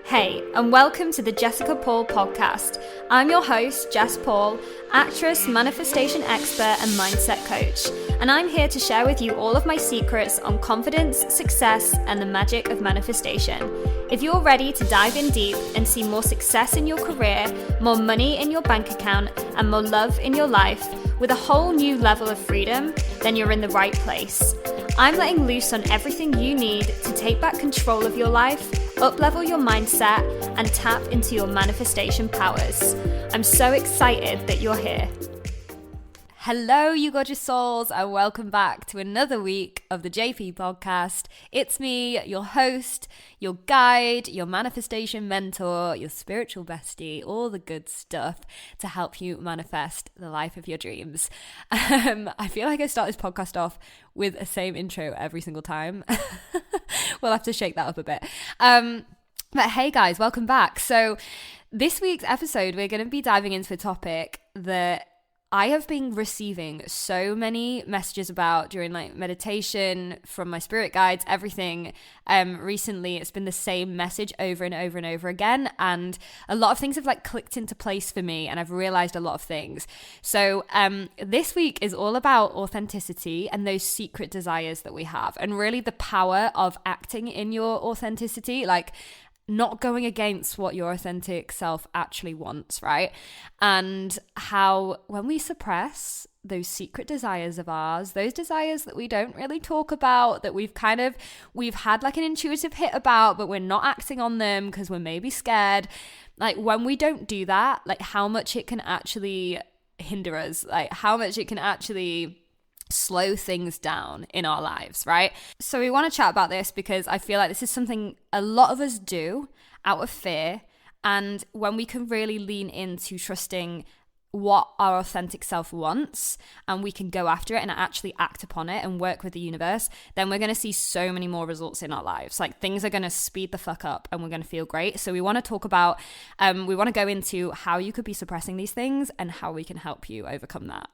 Hey, and welcome to the Jessica Paul podcast. I'm your host, Jess Paul, actress, manifestation expert, and mindset coach. And I'm here to share with you all of my secrets on confidence, success, and the magic of manifestation. If you're ready to dive in deep and see more success in your career, more money in your bank account, and more love in your life, with a whole new level of freedom, then you're in the right place. I'm letting loose on everything you need to take back control of your life, up-level your mindset, and tap into your manifestation powers. I'm so excited that you're here. Hello, you gorgeous souls, and welcome back to another week of the JP podcast. It's me, your host, your guide, your manifestation mentor, your spiritual bestie, all the good stuff to help you manifest the life of your dreams. I feel like I start this podcast off with the same intro every single time. We'll have to shake that up a bit. But hey guys, welcome back. So this week's episode, we're going to be diving into a topic that I have been receiving so many messages about during like meditation, from my spirit guides, everything. Recently, it's been the same message over and over and over again. And a lot of things have like clicked into place for me, and I've realized a lot of things. So this week is all about authenticity and those secret desires that we have, and really the power of acting in your authenticity, like not going against what your authentic self actually wants, right? And how when we suppress those secret desires of ours, those desires that we don't really talk about, that we've had like an intuitive hit about, but we're not acting on them because we're maybe scared. Like when we don't do that, like how much it can actually hinder us, like how much it can actually slow things down in our lives, right? So we want to chat about this because I feel like this is something a lot of us do out of fear. And when we can really lean into trusting what our authentic self wants, and we can go after it and actually act upon it and work with the universe, then we're going to see so many more results in our lives. Like things are going to speed the fuck up and we're going to feel great. So we want to talk about, we want to go into how you could be suppressing these things and how we can help you overcome that.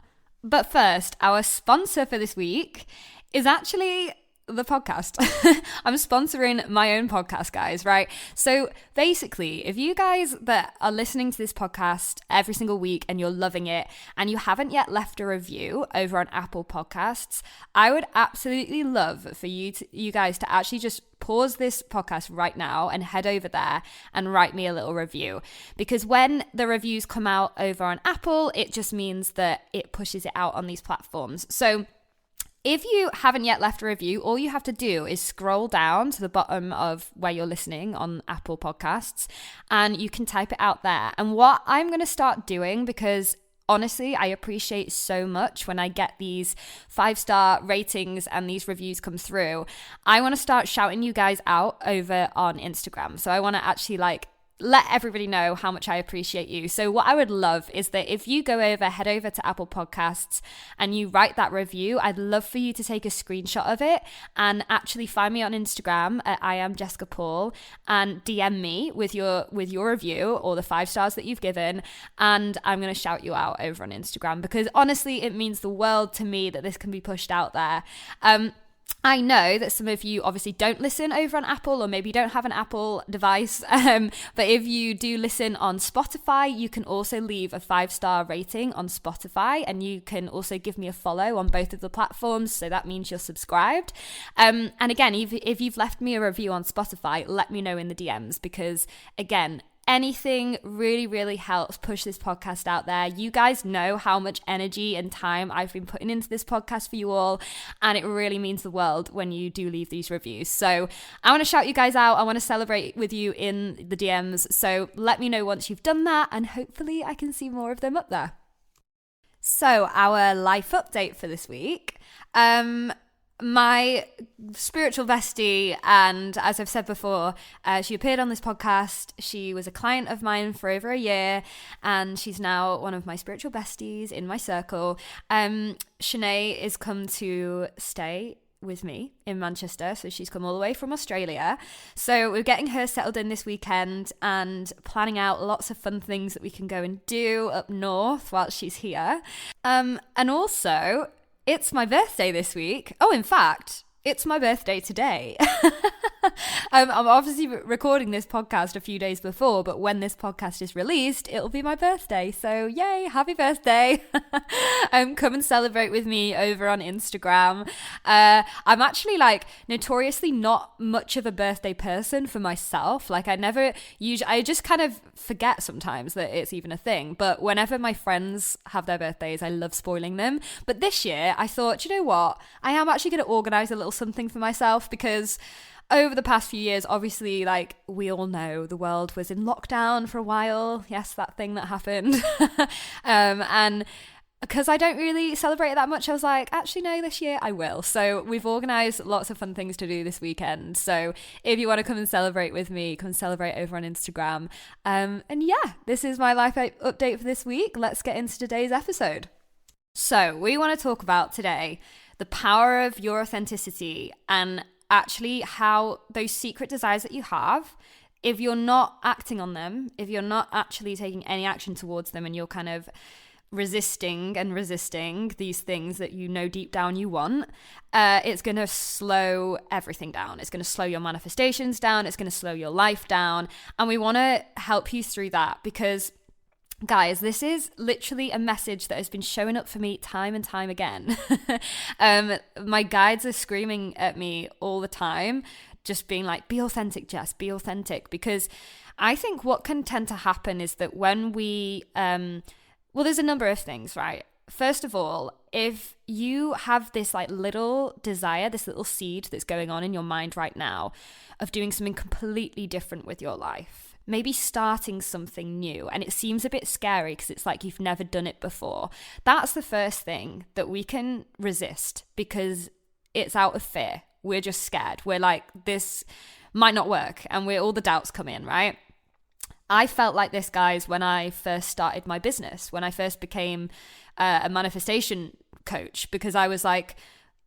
But first, our sponsor for this week is actually the podcast. I'm sponsoring my own podcast, guys, right? So basically, if you guys that are listening to this podcast every single week and you're loving it and you haven't yet left a review over on Apple Podcasts, I would absolutely love for you guys to actually just pause this podcast right now and head over there and write me a little review, because when the reviews come out over on Apple, it just means that it pushes it out on these platforms. So if you haven't yet left a review, all you have to do is scroll down to the bottom of where you're listening on Apple Podcasts, and you can type it out there. And what I'm going to start doing, because honestly, I appreciate so much when I get these 5-star ratings and these reviews come through, I want to start shouting you guys out over on Instagram. So I want to actually let everybody know how much I appreciate you. So what I would love is that if you head over to Apple Podcasts and you write that review, I'd love for you to take a screenshot of it and actually find me on Instagram at I am Jessica Paul and DM me with your review or the 5 stars that you've given, and I'm going to shout you out over on Instagram, because honestly, it means the world to me that this can be pushed out there. I know that some of you obviously don't listen over on Apple, or maybe you don't have an Apple device, but if you do listen on Spotify, you can also leave a 5-star rating on Spotify, and you can also give me a follow on both of the platforms, so that means you're subscribed. And again, if you've left me a review on Spotify, let me know in the DMs, because again, anything really, really helps push this podcast out there. You guys know how much energy and time I've been putting into this podcast for you all, and it really means the world when you do leave these reviews. So I want to shout you guys out. I want to celebrate with you in the DMs. So let me know once you've done that, and hopefully I can see more of them up there. So our life update for this week. My spiritual bestie, and as I've said before, she appeared on this podcast. She was a client of mine for over a year, and she's now one of my spiritual besties in my circle. Shanae is come to stay with me in Manchester, so she's come all the way from Australia. So we're getting her settled in this weekend and planning out lots of fun things that we can go and do up north while she's here. And also, it's my birthday this week. Oh, in fact, It's my birthday today. I'm obviously recording this podcast a few days before, but when this podcast is released, it'll be my birthday. So yay, happy birthday. Come and celebrate with me over on Instagram. I'm actually like notoriously not much of a birthday person for myself. Like I just kind of forget sometimes that it's even a thing. But whenever my friends have their birthdays, I love spoiling them. But this year I thought, you know what? I am actually going to organize a little something for myself, because over the past few years, obviously, like we all know, the world was in lockdown for a while. Yes, that thing that happened. And because I don't really celebrate it that much, I was like, actually, no, this year I will. So we've organised lots of fun things to do this weekend. So if you want to come and celebrate with me, come celebrate over on Instagram. And yeah, this is my life update for this week. Let's get into today's episode. So we want to talk about today the power of your authenticity, and actually how those secret desires that you have, if you're not acting on them, if you're not actually taking any action towards them, and you're kind of resisting these things that you know deep down you want, it's going to slow everything down. It's going to slow your manifestations down. It's going to slow your life down. And we want to help you through that, because guys, this is literally a message that has been showing up for me time and time again. My guides are screaming at me all the time, just being like, be authentic, Jess, be authentic. Because I think what can tend to happen is that when we, there's a number of things, right? First of all, if you have this like little desire, this little seed that's going on in your mind right now of doing something completely different with your life, maybe starting something new, and it seems a bit scary because it's like you've never done it before, that's the first thing that we can resist, because it's out of fear. We're just scared. We're like, this might not work, and all the doubts come in, right? I felt like this, guys, when I first started my business, when I first became a manifestation coach, because I was like,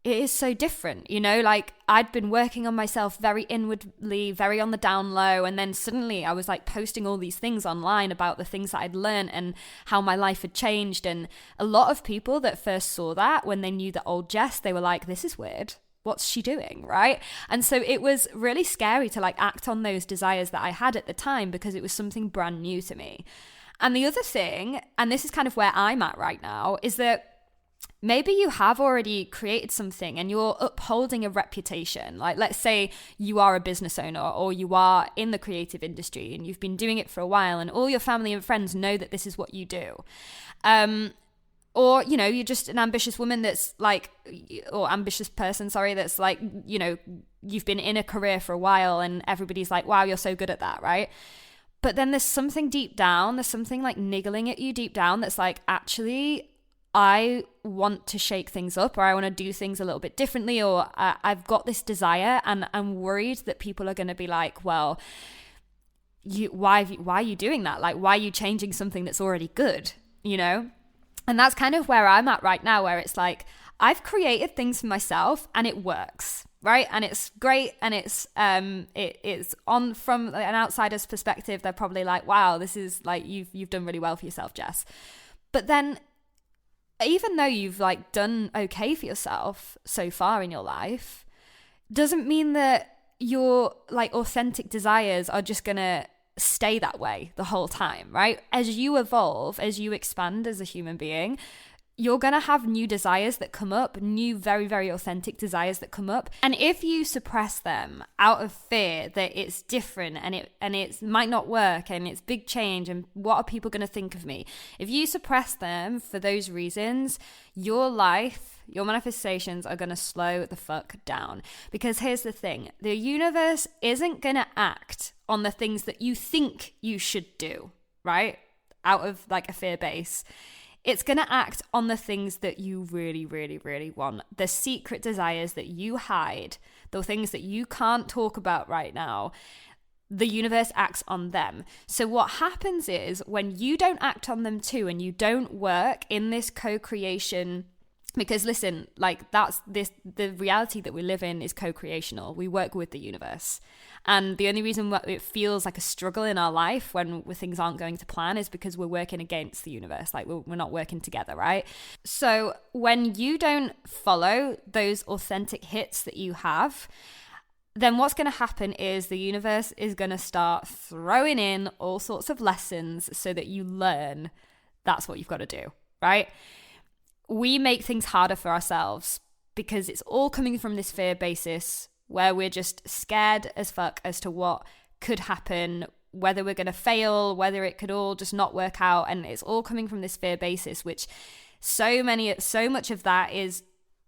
it is so different, you know, like I'd been working on myself very inwardly, very on the down low. And then suddenly I was like posting all these things online about the things that I'd learned and how my life had changed. And a lot of people that first saw that, when they knew the old Jess, they were like, this is weird. What's she doing? Right. And so it was really scary to like act on those desires that I had at the time, because it was something brand new to me. And the other thing, and this is kind of where I'm at right now, is that maybe you have already created something and you're upholding a reputation. Like, let's say you are a business owner, or you are in the creative industry and you've been doing it for a while, and all your family and friends know that this is what you do. Or, you know, you're just an ambitious woman that's like, or ambitious person, sorry, that's like, you know, you've been in a career for a while and everybody's like, wow, you're so good at that, right? But then there's something deep down, there's something like niggling at you deep down that's like, actually, I want to shake things up, or I want to do things a little bit differently, or I've got this desire and I'm worried that people are going to be like, well, why are you doing that? Like, why are you changing something that's already good, you know? And that's kind of where I'm at right now, where it's like, I've created things for myself and it works, right? And it's great. And it's on from an outsider's perspective, they're probably like, wow, this is like, you've done really well for yourself, Jess. But then even though you've like done okay for yourself so far in your life, doesn't mean that your like authentic desires are just gonna stay that way the whole time, right? As you evolve, as you expand as a human being, you're going to have new desires that come up, new very, very authentic desires that come up. And if you suppress them out of fear that it's different and it might not work and it's big change and what are people going to think of me? If you suppress them for those reasons, your life, your manifestations are going to slow the fuck down. Because here's the thing, the universe isn't going to act on the things that you think you should do, right? Out of like a fear base. It's going to act on the things that you really, really, really want. The secret desires that you hide, the things that you can't talk about right now, the universe acts on them. So what happens is when you don't act on them too, and you don't work in this co-creation Because listen, like the reality that we live in is co-creational. We work with the universe. And the only reason why it feels like a struggle in our life when things aren't going to plan is because we're working against the universe. Like we're not working together, right? So when you don't follow those authentic hits that you have, then what's going to happen is the universe is going to start throwing in all sorts of lessons so that you learn that's what you've got to do, right? We make things harder for ourselves because it's all coming from this fear basis where we're just scared as fuck as to what could happen, whether we're going to fail, whether it could all just not work out. And it's all coming from this fear basis, which so much of that is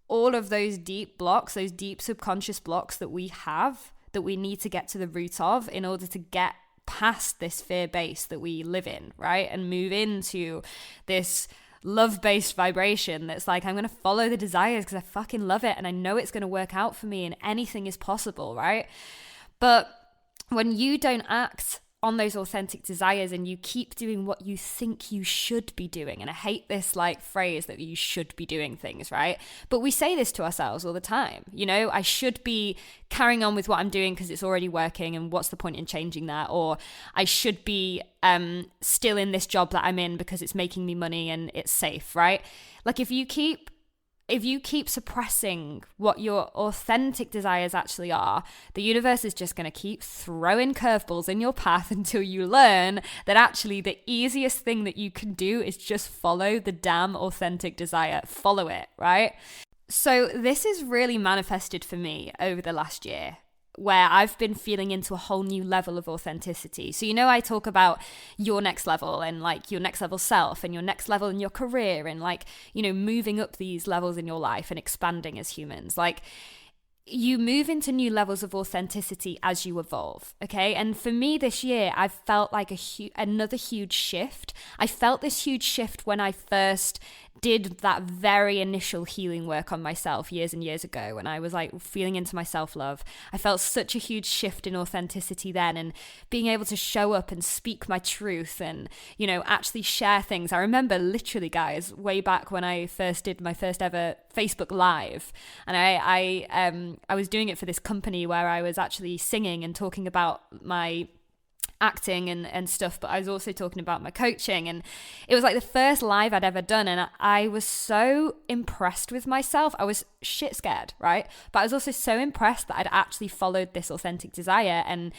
all of those deep blocks, those deep subconscious blocks that we have, that we need to get to the root of in order to get past this fear base that we live in, right? And move into this love-based vibration that's like, I'm going to follow the desires because I fucking love it and I know it's going to work out for me and anything is possible, right? But when you don't act on those authentic desires and you keep doing what you think you should be doing, and I hate this like phrase that you should be doing things, right? But we say this to ourselves all the time, you know, I should be carrying on with what I'm doing because it's already working and what's the point in changing that? Or I should be still in this job that I'm in because it's making me money and it's safe, right? Like if you keep suppressing what your authentic desires actually are, the universe is just going to keep throwing curveballs in your path until you learn that actually the easiest thing that you can do is just follow the damn authentic desire. Follow it, right? So this is really manifested for me over the last year, where I've been feeling into a whole new level of authenticity. So, you know, I talk about your next level and like your next level self and your next level in your career and like, you know, moving up these levels in your life and expanding as humans. Like you move into new levels of authenticity as you evolve, okay? And for me this year, I've felt like another huge shift. I felt this huge shift when I first did that very initial healing work on myself years and years ago when I was like feeling into my self-love. I felt such a huge shift in authenticity then, and being able to show up and speak my truth and, you know, actually share things. I remember literally, guys, way back when I first did my first ever Facebook Live, and I was doing it for this company where I was actually singing and talking about my acting and stuff, but I was also talking about my coaching, and it was like the first live I'd ever done, and I was so impressed with myself. I was shit scared, right? But I was also so impressed that I'd actually followed this authentic desire, and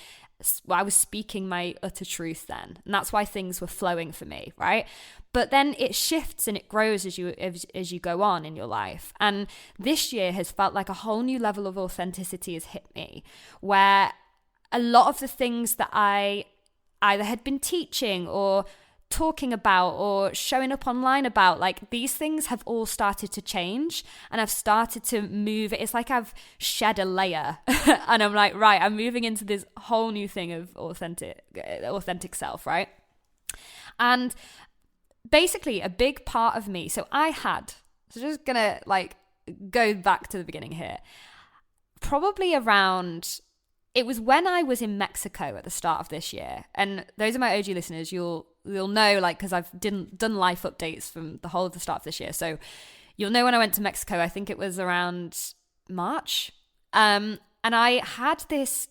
I was speaking my utter truth then, and that's why things were flowing for me, right? But then it shifts and it grows as you go on in your life. And this year has felt like a whole new level of authenticity has hit me, where a lot of the things that I either had been teaching or talking about or showing up online about, like these things have all started to change, and I've started to move. It's like I've shed a layer and I'm like, right, I'm moving into this whole new thing of authentic self, right? And basically a big part of me, so just gonna like go back to the beginning here, probably around, it was when I was in Mexico at the start of this year. And those are my OG listeners. You'll know, like, because I've done life updates from the whole of the start of this year. So you'll know when I went to Mexico, I think it was around March. And I had this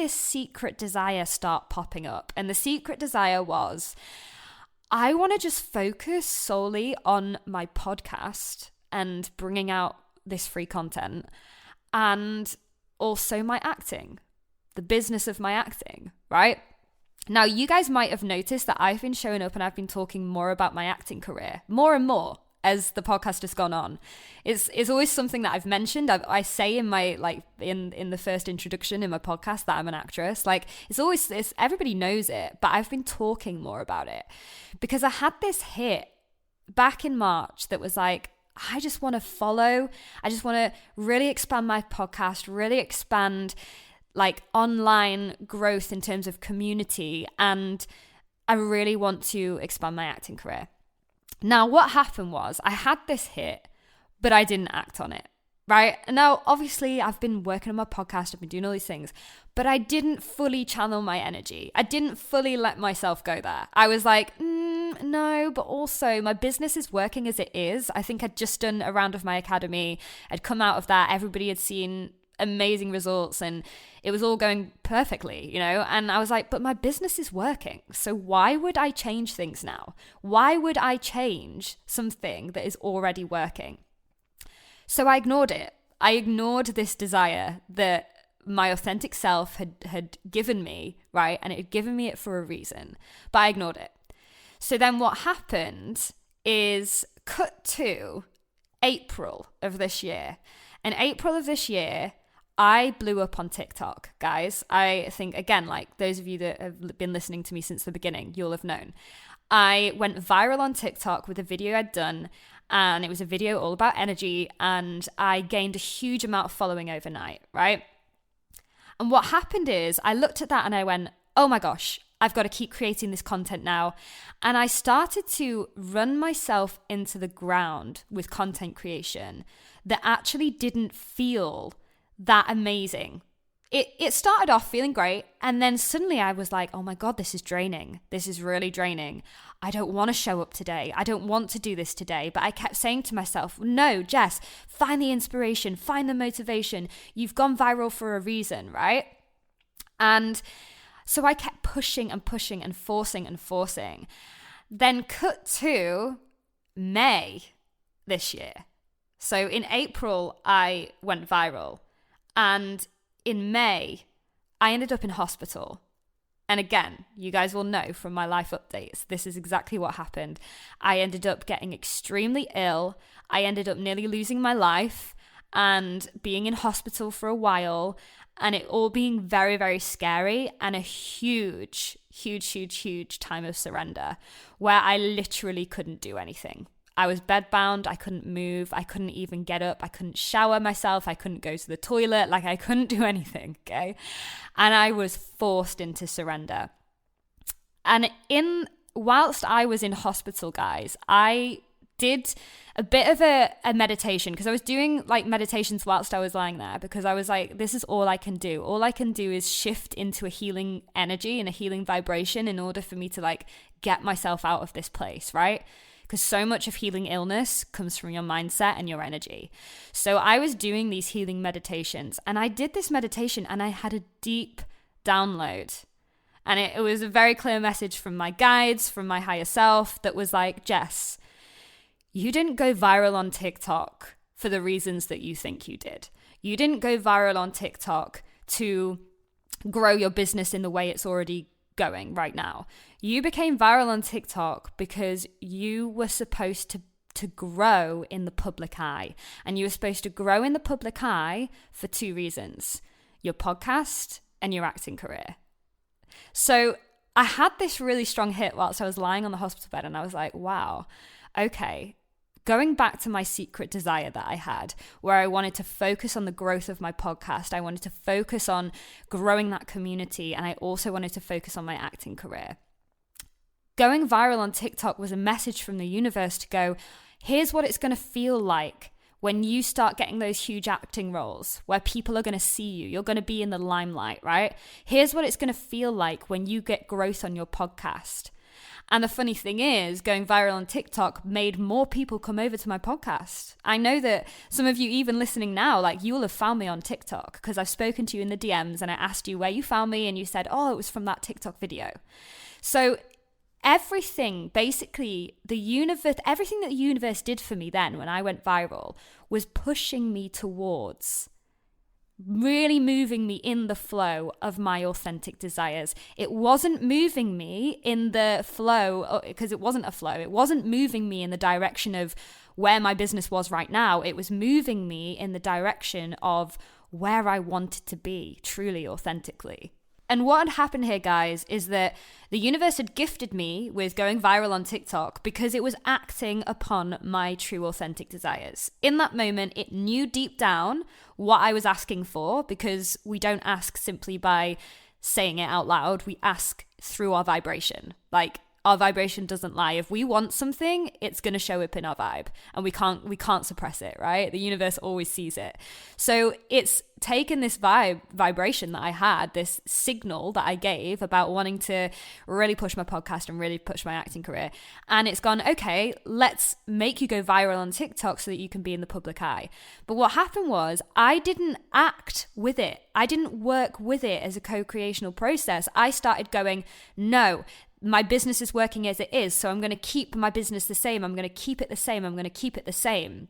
secret desire start popping up. And the secret desire was, I want to just focus solely on my podcast and bringing out this free content, and also my acting, the business of my acting, right? Now, you guys might have noticed that I've been showing up and I've been talking more about my acting career, more and more as the podcast has gone on. It's always something that I've mentioned. I say in my, like, in the first introduction in my podcast that I'm an actress. Like, it's everybody knows it, but I've been talking more about it because I had this hit back in March that was like, I just want to follow. I just want to really expand my podcast, really expand like online growth in terms of community. And I really want to expand my acting career. Now, what happened was I had this hit, but I didn't act on it, right? And now, obviously, I've been working on my podcast. I've been doing all these things, but I didn't fully channel my energy. I didn't fully let myself go there. I was like, no, but also my business is working as it is. I think I'd just done a round of my academy. I'd come out of that. Everybody had seen amazing results and it was all going perfectly, you know? And I was like, but my business is working. So why would I change things now? Why would I change something that is already working? So I ignored it. I ignored this desire that my authentic self had given me, right? And it had given me it for a reason, but I ignored it. So then what happened is cut to April of this year. In April of this year, I blew up on TikTok, guys. I think, again, like those of you that have been listening to me since the beginning, you'll have known. I went viral on TikTok with a video I'd done, and it was a video all about energy, and I gained a huge amount of following overnight, right? And what happened is I looked at that and I went, oh my gosh, I've got to keep creating this content now. And I started to run myself into the ground with content creation that actually didn't feel that amazing. It started off feeling great, and then suddenly I was like, oh my God, this is draining. This is really draining. I don't want to show up today. I don't want to do this today. But I kept saying to myself, no, Jess, find the inspiration, find the motivation. You've gone viral for a reason, right? And so I kept pushing and pushing and forcing and forcing. Then cut to May this year. So in April, I went viral. And in May, I ended up in hospital. And again, you guys will know from my life updates, this is exactly what happened. I ended up getting extremely ill. I ended up nearly losing my life and being in hospital for a while, and it all being very, very scary, and a huge, huge, huge, huge time of surrender where I literally couldn't do anything. I was bedbound, I couldn't move, I couldn't even get up, I couldn't shower myself, I couldn't go to the toilet, like I couldn't do anything, okay? And I was forced into surrender. And whilst I was in hospital, guys, I did a bit of a meditation, because I was doing like meditations whilst I was lying there, because I was like, this is all I can do. All I can do is shift into a healing energy and a healing vibration in order for me to like get myself out of this place, right? Because so much of healing illness comes from your mindset and your energy. So I was doing these healing meditations, and I did this meditation and I had a deep download. And it was a very clear message from my guides, from my higher self, that was like, Jess, you didn't go viral on TikTok for the reasons that you think you did. You didn't go viral on TikTok to grow your business in the way it's already going right now. You became viral on TikTok because you were supposed to grow in the public eye. And you were supposed to grow in the public eye for two reasons: your podcast and your acting career. So I had this really strong hit whilst I was lying on the hospital bed, and I was like, wow, okay. Going back to my secret desire that I had, where I wanted to focus on the growth of my podcast, I wanted to focus on growing that community, and I also wanted to focus on my acting career. Going viral on TikTok was a message from the universe to go, here's what it's going to feel like when you start getting those huge acting roles where people are going to see you. You're going to be in the limelight, right? Here's what it's going to feel like when you get growth on your podcast. And the funny thing is, going viral on TikTok made more people come over to my podcast. I know that some of you even listening now, like you will have found me on TikTok because I've spoken to you in the DMs and I asked you where you found me and you said, oh, it was from that TikTok video. So everything, basically, everything that the universe did for me then when I went viral was pushing me towards really moving me in the flow of my authentic desires. It wasn't moving me in the flow, because it wasn't a flow. It wasn't moving me in the direction of where my business was right now. It was moving me in the direction of where I wanted to be, truly, authentically. And what had happened here, guys, is that the universe had gifted me with going viral on TikTok because it was acting upon my true authentic desires. In that moment, it knew deep down what I was asking for, because we don't ask simply by saying it out loud. We ask through our vibration. Like, our vibration doesn't lie. If we want something, it's going to show up in our vibe, and we can't suppress it, right? The universe always sees it. So it's taken this vibration that I had, this signal that I gave about wanting to really push my podcast and really push my acting career, and it's gone, okay, let's make you go viral on TikTok so that you can be in the public eye. But what happened was, I didn't act with it. I didn't work with it as a co-creational process. I started going, no, my business is working as it is, so I'm going to keep my business the same. I'm going to keep it the same. I'm going to keep it the same.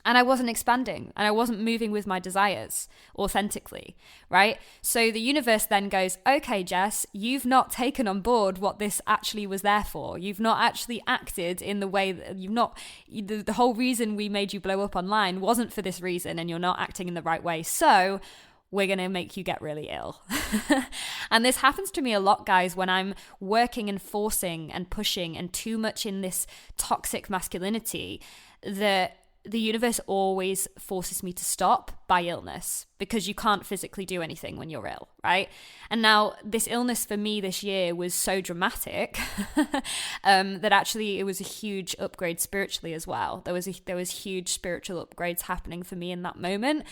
And I wasn't expanding, and I wasn't moving with my desires authentically, right? So the universe then goes, okay, Jess, you've not taken on board what this actually was there for. You've not actually acted in the way that the whole reason we made you blow up online wasn't for this reason, and you're not acting in the right way. So we're going to make you get really ill. And this happens to me a lot, guys, when I'm working and forcing and pushing and too much in this toxic masculinity, that the universe always forces me to stop by illness, because you can't physically do anything when you're ill, right? And now this illness for me this year was so dramatic that actually it was a huge upgrade spiritually as well. There was huge spiritual upgrades happening for me in that moment,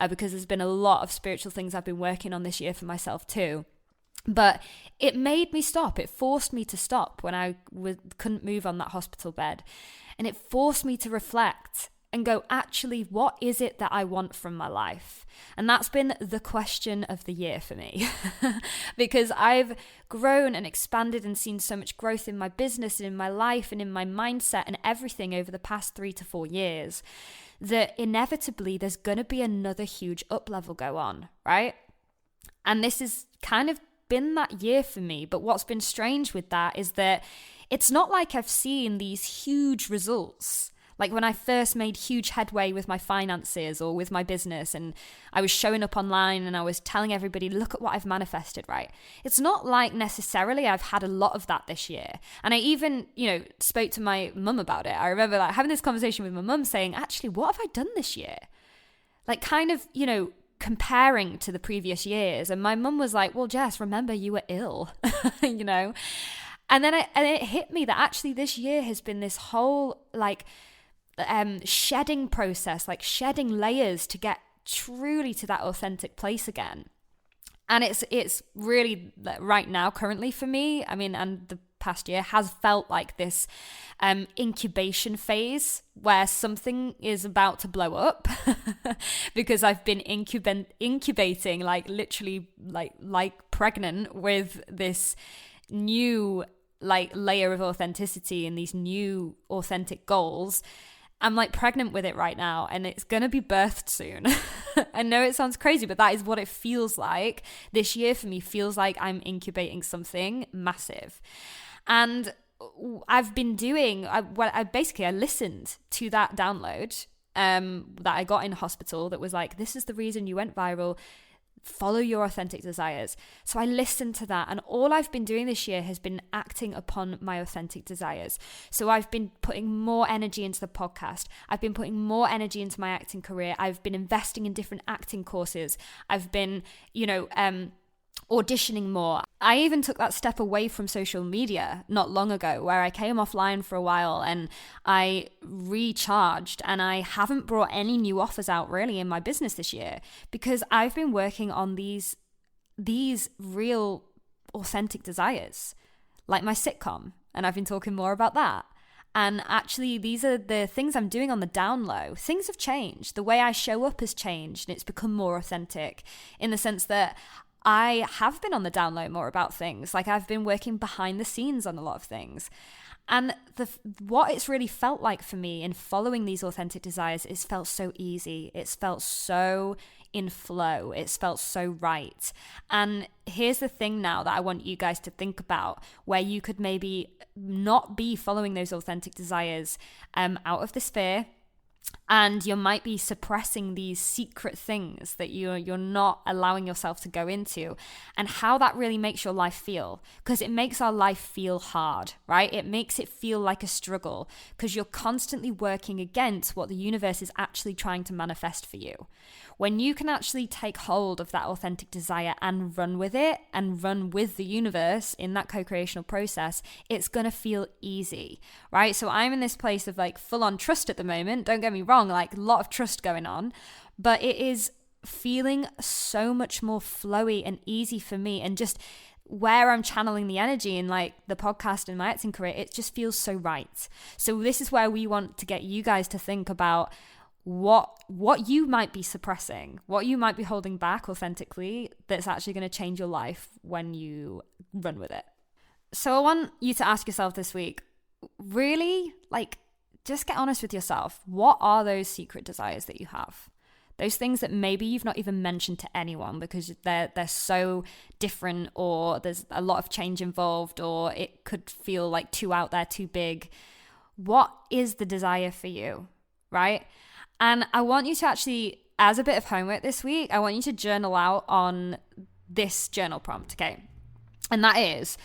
because there's been a lot of spiritual things I've been working on this year for myself too. But it made me stop. It forced me to stop when I couldn't move on that hospital bed. And it forced me to reflect and go, actually, what is it that I want from my life? And that's been the question of the year for me, because I've grown and expanded and seen so much growth in my business and in my life and in my mindset and everything over the past 3 to 4 years, that inevitably there's going to be another huge up level go on, right? And this has kind of been that year for me. But what's been strange with that is that it's not like I've seen these huge results. Like when I first made huge headway with my finances or with my business, and I was showing up online and I was telling everybody, look at what I've manifested, right? It's not like necessarily I've had a lot of that this year. And I even, spoke to my mum about it. I remember having this conversation with my mum saying, actually, what have I done this year? Like kind of, comparing to the previous years. And my mum was like, well, Jess, remember you were ill, And then it hit me that actually this year has been this whole shedding process, like shedding layers to get truly to that authentic place again. And it's really right now, currently for me, and the past year has felt like this incubation phase where something is about to blow up because I've been incubating, like literally like pregnant with this new layer of authenticity and these new authentic goals. I'm like pregnant with it right now, and it's going to be birthed soon. I know it sounds crazy, but that is what it feels like. This year for me feels like I'm incubating something massive. And I've been doing, I listened to that download that I got in hospital that was like, this is the reason you went viral. Follow your authentic desires. So I listened to that, and all I've been doing this year has been acting upon my authentic desires. So I've been putting more energy into the podcast. I've been putting more energy into my acting career. I've been investing in different acting courses. I've been, auditioning more. I even took that step away from social media not long ago, where I came offline for a while and I recharged, and I haven't brought any new offers out really in my business this year because I've been working on these real authentic desires, like my sitcom, and I've been talking more about that. And actually, these are the things I'm doing on the down low. Things have changed. The way I show up has changed, and it's become more authentic in the sense that I have been on the down low more about things. Like I've been working behind the scenes on a lot of things. And what it's really felt like for me in following these authentic desires is felt so easy. It's felt so in flow. It's felt so right. And here's the thing now that I want you guys to think about, where you could maybe not be following those authentic desires out of this fear, And you might be suppressing these secret things that you're not allowing yourself to go into, and how that really makes your life feel. Because it makes our life feel hard, right? It makes it feel like a struggle because you're constantly working against what the universe is actually trying to manifest for you. When you can actually take hold of that authentic desire and run with it and run with the universe in that co-creational process, it's going to feel easy, right? So I'm in this place of like full on trust at the moment. Don't get me wrong, like a lot of trust going on, but it is feeling so much more flowy and easy for me. And just where I'm channeling the energy in like the podcast and my acting career, it just feels so right. So this is where we want to get you guys to think about what you might be suppressing, what you might be holding back authentically that's actually going to change your life when you run with it. So I want you to ask yourself this week, really, like, just get honest with yourself. What are those secret desires that you have? Those things that maybe you've not even mentioned to anyone because they're so different, or there's a lot of change involved, or it could feel like too out there, too big. What is the desire for you, right? And I want you to actually, as a bit of homework this week, I want you to journal out on this journal prompt, okay? And that is,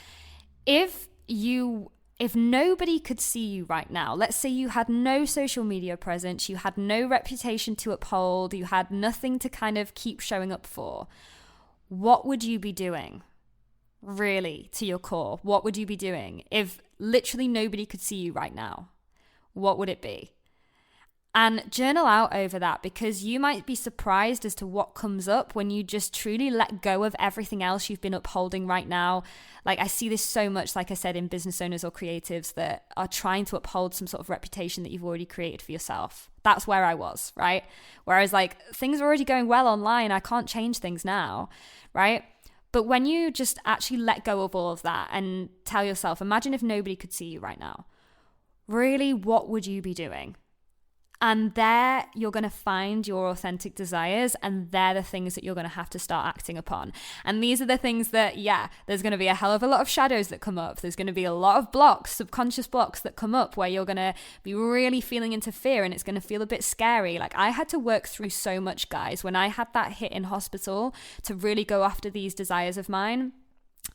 if nobody could see you right now, let's say you had no social media presence, you had no reputation to uphold, you had nothing to kind of keep showing up for, what would you be doing? Really, to your core, what would you be doing? If literally nobody could see you right now, what would it be? And journal out over that, because you might be surprised as to what comes up when you just truly let go of everything else you've been upholding right now. Like, I see this so much, like I said, in business owners or creatives that are trying to uphold some sort of reputation that you've already created for yourself. That's where I was, right? Whereas like things are already going well online, I can't change things now, right? But when you just actually let go of all of that and tell yourself, imagine if nobody could see you right now, really, what would you be doing? And there you're going to find your authentic desires, and they're the things that you're going to have to start acting upon. And these are the things that, there's going to be a hell of a lot of shadows that come up. There's going to be a lot of blocks, subconscious blocks that come up where you're going to be really feeling into fear, and it's going to feel a bit scary. Like, I had to work through so much, guys. When I had that hit in hospital to really go after these desires of mine,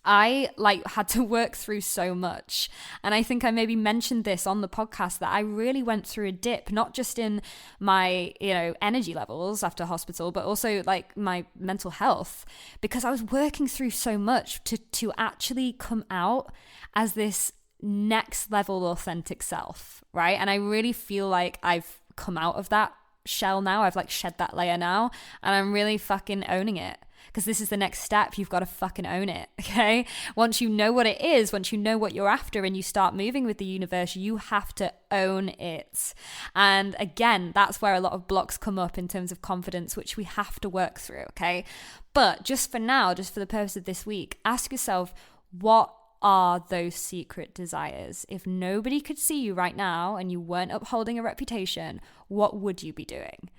I had to work through so much. And I think I maybe mentioned this on the podcast, that I really went through a dip, not just in my, energy levels after hospital, but also like my mental health, because I was working through so much to actually come out as this next level authentic self, right? And I really feel like I've come out of that shell now. I've like shed that layer now, and I'm really fucking owning it. Because this is the next step. You've got to fucking own it, okay? Once you know what it is, once you know what you're after and you start moving with the universe, you have to own it. And again, that's where a lot of blocks come up in terms of confidence, which we have to work through, okay? But just for now, just for the purpose of this week, ask yourself, what are those secret desires? If nobody could see you right now and you weren't upholding a reputation, what would you be doing?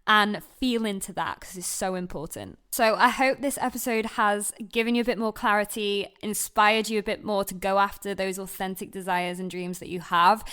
And feel into that, because it's so important. So I hope this episode has given you a bit more clarity, inspired you a bit more to go after those authentic desires and dreams that you have.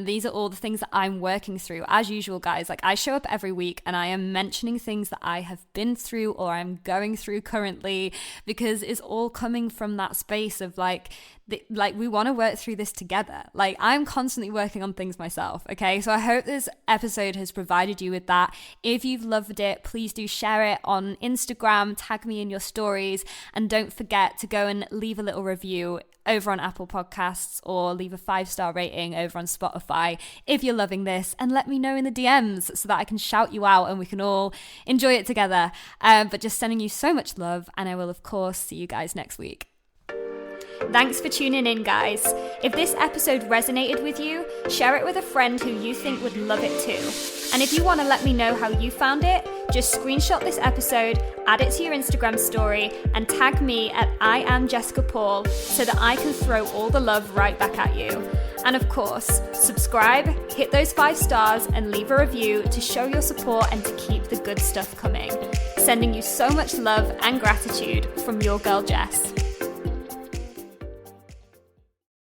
These are all the things that I'm working through. As usual, guys, like, I show up every week and I am mentioning things that I have been through or I'm going through currently, because it's all coming from that space of we want to work through this together. Like, I'm constantly working on things myself, okay? So I hope this episode has provided you with that. If you've loved it, please do share it on Instagram, tag me in your stories, and don't forget to go and leave a little review over on Apple Podcasts, or leave a 5-star rating over on Spotify if you're loving this, and let me know in the DMs so that I can shout you out and we can all enjoy it together. But just sending you so much love, and I will, of course, see you guys next week. Thanks for tuning in, guys. If this episode resonated with you, share it with a friend who you think would love it too. And if you want to let me know how you found it, just screenshot this episode, add it to your Instagram story, and tag me at I am Jessica Paul so that I can throw all the love right back at you. And of course, subscribe, hit those 5 stars, and leave a review to show your support and to keep the good stuff coming. Sending you so much love and gratitude from your girl Jess.